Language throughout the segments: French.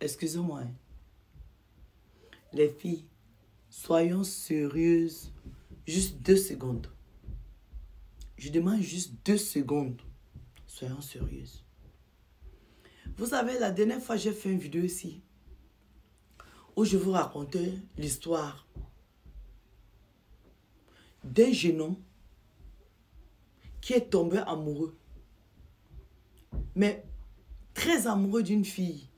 Excusez-moi. Les filles, soyons sérieuses. Juste 2 secondes. Je demande juste 2 secondes. Soyons sérieuses. Vous savez, la dernière fois, j'ai fait une vidéo ici où je vous racontais l'histoire d'un jeune homme qui est tombé amoureux. Mais très amoureux d'une fille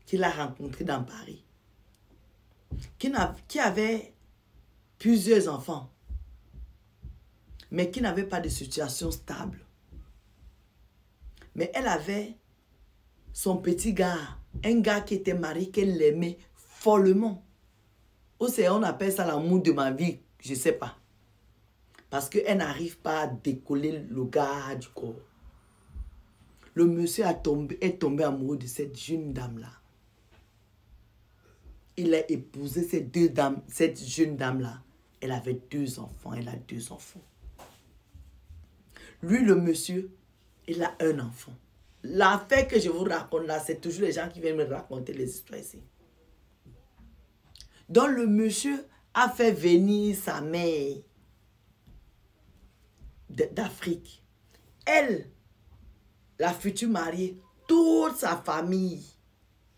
qu'il a rencontrée dans Paris. Qui avait plusieurs enfants. Mais qui n'avait pas de situation stable. Mais elle avait son petit gars, un gars qui était marié, qu'elle l'aimait follement. Ou c'est on appelle ça l'amour de ma vie, je ne sais pas. Parce qu'elle n'arrive pas à décoller le gars du corps. Le monsieur est tombé amoureux de cette jeune dame-là. Il a épousé cette jeune dame-là. Elle avait 2 enfants, elle a 2 enfants. Lui, le monsieur, il a un enfant. L'affaire que je vous raconte là, c'est toujours les gens qui viennent me raconter les histoires ici. Donc le monsieur a fait venir sa mère d'Afrique. Elle, la future mariée, toute sa famille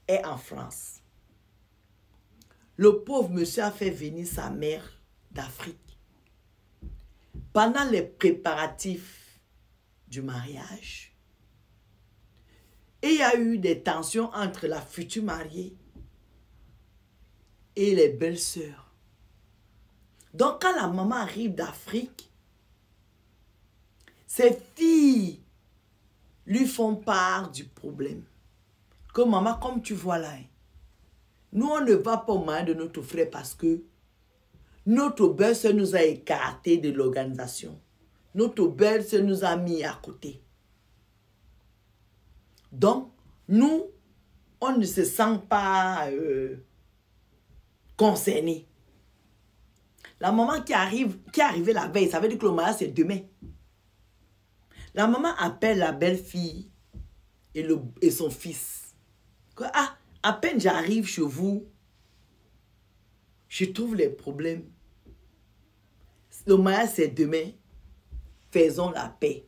est en France. Le pauvre monsieur a fait venir sa mère d'Afrique. Pendant les préparatifs du mariage, il y a eu des tensions entre la future mariée et les belles-sœurs. Donc quand la maman arrive d'Afrique, ses filles lui font part du problème. Que maman, comme tu vois là, nous on ne va pas au mariage de notre frère parce que notre belle-sœur nous a écartés de l'organisation. Notre belle-sœur nous a mis à côté. Donc, nous, on ne se sent pas concernés. La maman qui est arrivée la veille, ça veut dire que le mariage c'est demain. La maman appelle la belle-fille et son fils. Ah, à peine j'arrive chez vous, je trouve les problèmes. Le mariage c'est demain. Faisons la paix.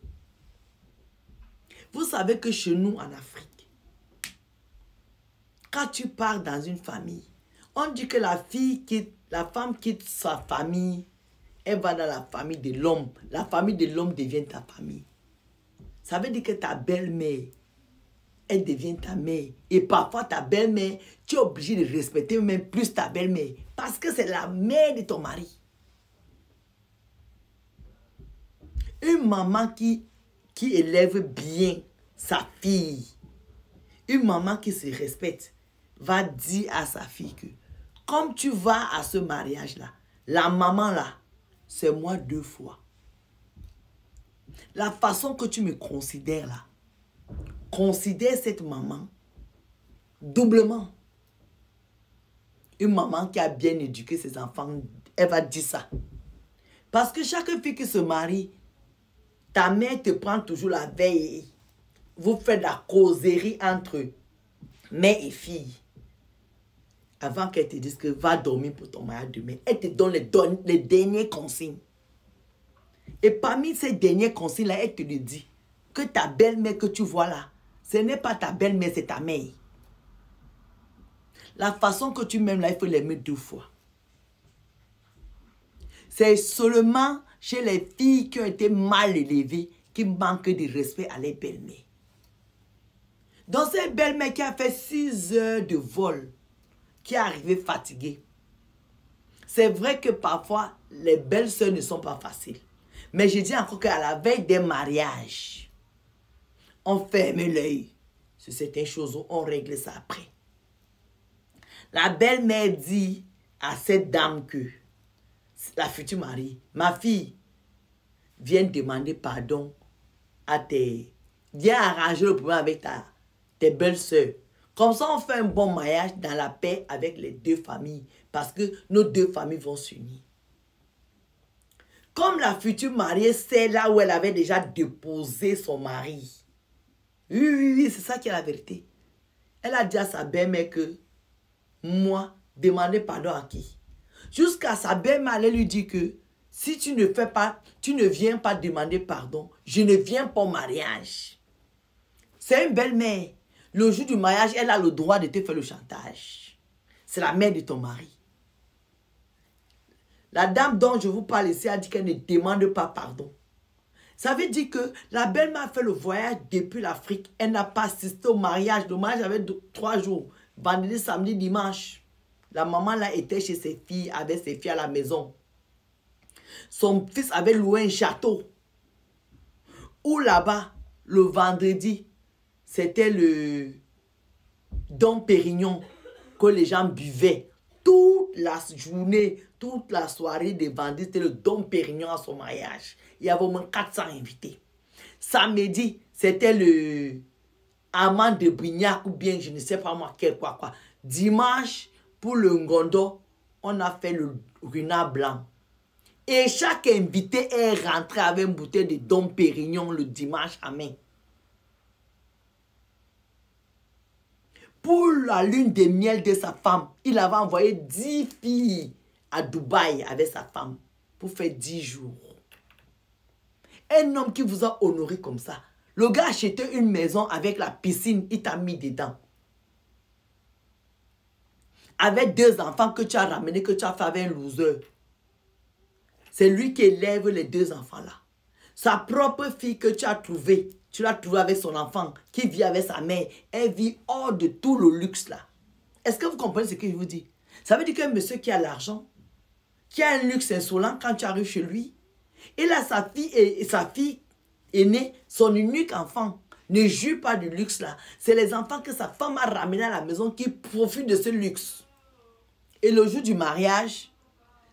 Vous savez que chez nous en Afrique, quand tu pars dans une famille, on dit que la femme quitte sa famille, elle va dans la famille de l'homme. La famille de l'homme devient ta famille. Ça veut dire que ta belle-mère, elle devient ta mère. Et parfois ta belle-mère, tu es obligé de respecter même plus ta belle-mère. Parce que c'est la mère de ton mari. Une maman qui élève bien sa fille, une maman qui se respecte, va dire à sa fille que, comme tu vas à ce mariage-là, la maman là, c'est moi 2 fois. La façon que tu me considères là, considère cette maman doublement. Une maman qui a bien éduqué ses enfants, elle va dire ça. Parce que chaque fille qui se marie, ta mère te prend toujours la veille. Vous faites la causerie entre mère et fille. Avant qu'elle te dise que va dormir pour ton mariage demain, elle te donne les derniers consignes. Et parmi ces derniers consignes-là, elle te dit que ta belle-mère que tu vois là, ce n'est pas ta belle-mère, c'est ta mère. La façon que tu m'aimes là, il faut l'aimer 2 fois. C'est seulement chez les filles qui ont été mal élevées qui manquent de respect à les belles-mères. Donc cette belle-mère qui a fait 6 heures de vol, qui est arrivée fatiguée. C'est vrai que parfois, les belles-sœurs ne sont pas faciles. Mais je dis encore qu'à la veille des mariages, on ferme l'œil sur certaines choses, on règle ça après. La belle-mère dit à cette dame que, la future mariée, ma fille, viens demander pardon à viens arranger le problème avec tes belles-sœurs. Comme ça, on fait un bon mariage dans la paix avec les 2 familles. Parce que nos 2 familles vont s'unir. Comme la future mariée, c'est là où elle avait déjà déposé son mari. Oui, c'est ça qui est la vérité. Elle a dit à sa belle-mère que moi, demander pardon à qui? Jusqu'à sa belle-mère allait lui dire que si tu ne fais pas, tu ne viens pas demander pardon, je ne viens pas au mariage. C'est une belle-mère. Le jour du mariage, elle a le droit de te faire le chantage. C'est la mère de ton mari. La dame dont je vous parle ici a dit qu'elle ne demande pas pardon. Ça veut dire que la belle-mère a fait le voyage depuis l'Afrique. Elle n'a pas assisté au mariage. Le mariage avait 3 jours. Vendredi, samedi, dimanche. La maman là était chez ses filles, avec ses filles à la maison. Son fils avait loué un château. Où là-bas, le vendredi, c'était le Dom Pérignon que les gens buvaient. Toute la journée, toute la soirée des vendredis, c'était le Dom Pérignon à son mariage. Il y avait au moins 400 invités. Samedi, c'était le Amand de Brignac ou bien je ne sais pas moi quel quoi. Dimanche, pour le Ngondo, on a fait le renard blanc. Et chaque invité est rentré avec une bouteille de Dom Pérignon le dimanche à main. Pour la lune de miel de sa femme, il avait envoyé 10 filles à Dubaï avec sa femme pour faire 10 jours. Un homme qui vous a honoré comme ça. Le gars a acheté une maison avec la piscine, il t'a mis dedans. Avec 2 enfants que tu as ramenés, que tu as fait avec un loser. C'est lui qui élève les 2 enfants-là. Sa propre fille que tu as trouvée, tu l'as trouvée avec son enfant, qui vit avec sa mère. Elle vit hors de tout le luxe là. Est-ce que vous comprenez ce que je vous dis? Ça veut dire qu'un monsieur qui a l'argent, qui a un luxe insolent, quand tu arrives chez lui, il a sa fille aînée, son unique enfant. Ne joue pas du luxe là. C'est les enfants que sa femme a ramenés à la maison qui profitent de ce luxe. Et le jour du mariage,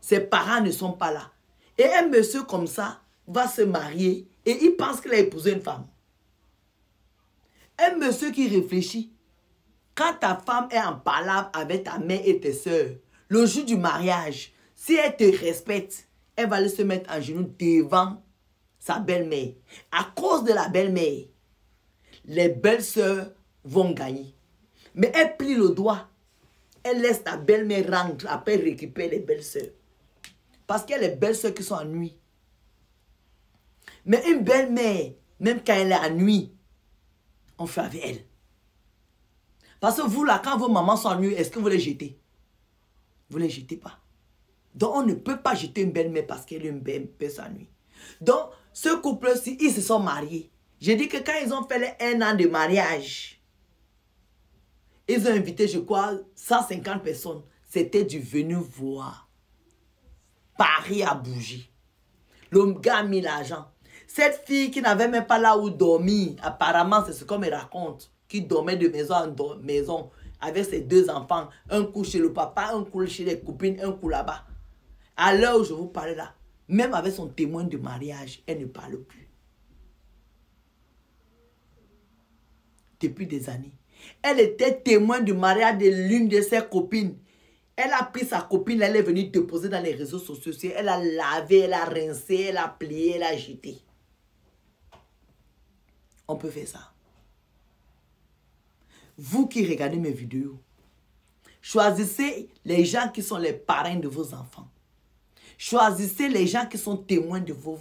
ses parents ne sont pas là. Et un monsieur comme ça va se marier et il pense qu'il a épousé une femme. Un monsieur qui réfléchit. Quand ta femme est en palabre avec ta mère et tes soeurs, le jour du mariage, si elle te respecte, elle va aller se mettre en genoux devant sa belle-mère. À cause de la belle-mère, les belles-sœurs vont gagner. Mais elle plie le doigt. Elle laisse ta belle-mère rentrer, après récupérer les belles-sœurs. Parce qu'il y a les belles-sœurs qui sont en nuit. Mais une belle-mère, même quand elle est en nuit, on fait avec elle. Parce que vous, là, quand vos mamans sont en nuit, est-ce que vous les jetez? Vous ne les jetez pas. Donc, on ne peut pas jeter une belle-mère parce qu'elle est une belle-mère en nuit. Donc, ce couple-ci, ils se sont mariés. J'ai dit que quand ils ont fait les 1 an de mariage, ils ont invité, je crois, 150 personnes. C'était du venu voir. Paris a bougé. Le gars a mis l'argent. Cette fille qui n'avait même pas là où dormir, apparemment, c'est ce qu'on me raconte, qui dormait de maison en maison avec ses 2 enfants. Un coup chez le papa, un coup chez les copines, un coup là-bas. À l'heure où je vous parle là, même avec son témoin de mariage, elle ne parle plus. Depuis des années. Elle était témoin du mariage de l'une de ses copines. Elle a pris sa copine, elle est venue déposer dans les réseaux sociaux. Elle a lavé, elle a rincé, elle a plié, elle a jeté. On peut faire ça. Vous qui regardez mes vidéos, choisissez les gens qui sont les parrains de vos enfants. Choisissez les gens qui sont témoins de vos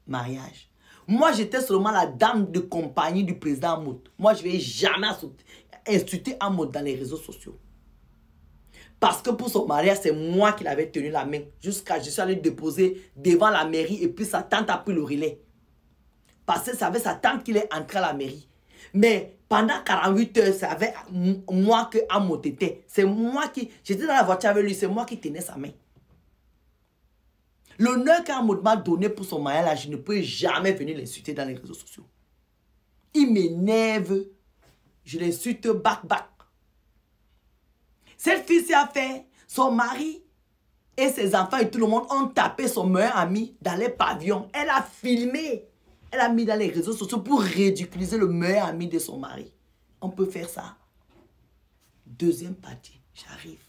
mariages. Moi, j'étais seulement la dame de compagnie du président Amout. Moi, je ne vais jamais insulter Amout dans les réseaux sociaux. Parce que pour son mariage, c'est moi qui l'avais tenu la main. Jusqu'à je suis allé déposer devant la mairie et puis sa tante a pris le relais. Parce que c'est avec sa tante qu'il est entré à la mairie. Mais pendant 48 heures, c'est avec moi que Amout était. C'est moi qui... J'étais dans la voiture avec lui, c'est moi qui tenais sa main. L'honneur qu'Amout m'a donné pour son mariage, je ne peux jamais venir l'insulter dans les réseaux sociaux. Il m'énerve. Je l'insulte back. Cette fille a fait, son mari et ses enfants et tout le monde ont tapé son meilleur ami dans les pavillons. Elle a filmé. Elle a mis dans les réseaux sociaux pour ridiculiser le meilleur ami de son mari. On peut faire ça. Deuxième partie, j'arrive.